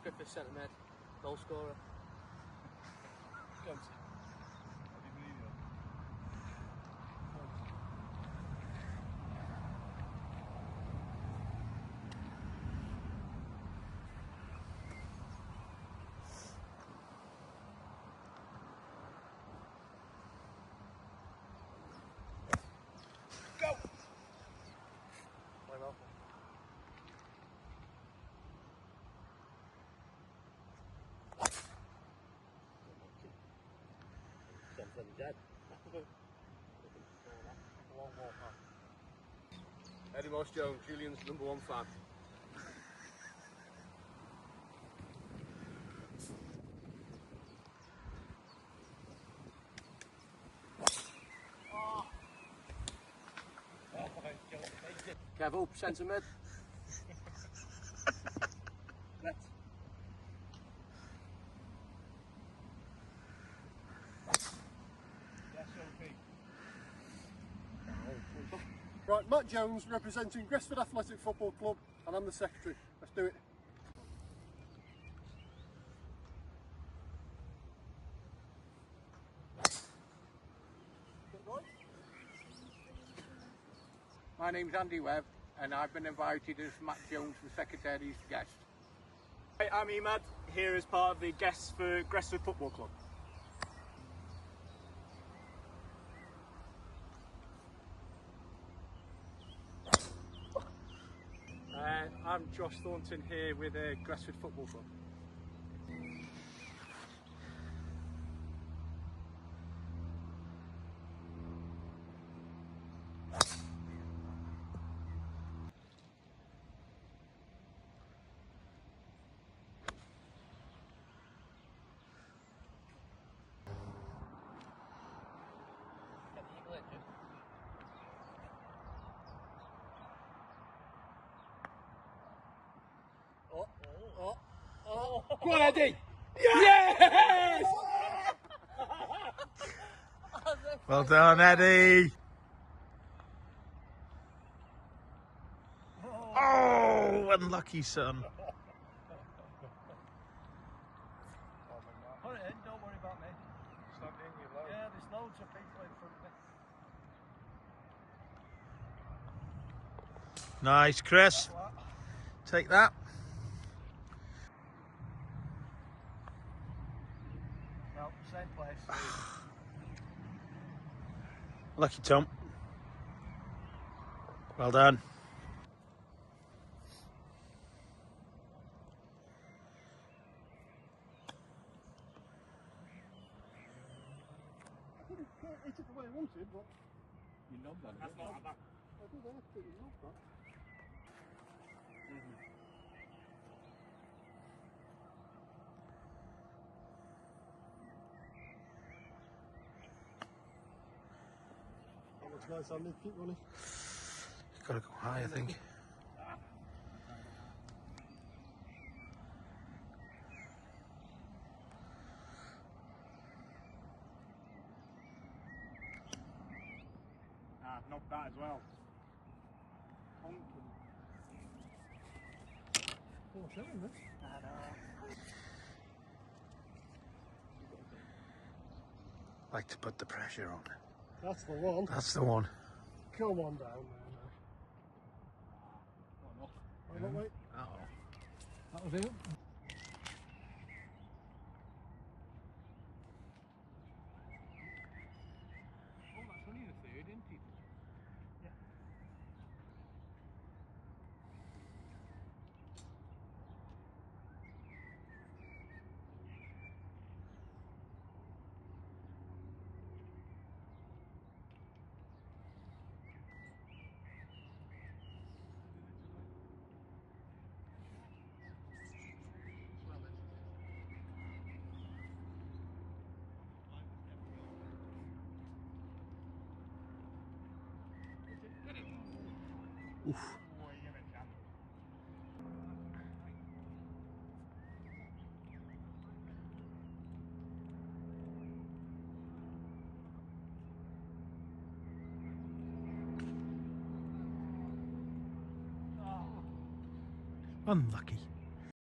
Griffiths centre mid, goal scorer. Go! Very well. Dead. Eddie Moss Jones, Julian's #1 fan. Kev up, centre mid. Left. Right, Matt Jones representing Gresford Athletic Football Club, and I'm the secretary. Let's do it. My name's Andy Webb, and I've been invited as Matt Jones, the Secretary's guest. Hi, I'm Emad, here as part of the guests for Gresford Football Club. I'm Josh Thornton here with Gresford Football Club. Go on, Eddie! Yes! Well done, Eddie. Oh, unlucky son. Put it in, don't worry about me. Yeah, there's loads of people in front of me. Nice, Chris. Take that. No, same place. Lucky Tom. Well done. I couldn't hit it the way I wanted, but You know that. That's not a back. I did absolutely love that. That looks nice, Andy. Keep running. Gotta go high, I think. Knocked that as well. Oh, showing this. Like to put the pressure on. That's the one. That's the one. Come on down there now. Wait, wait, wait. Uh-oh. That'll do. Oh, that's only the third, isn't it? Unlucky.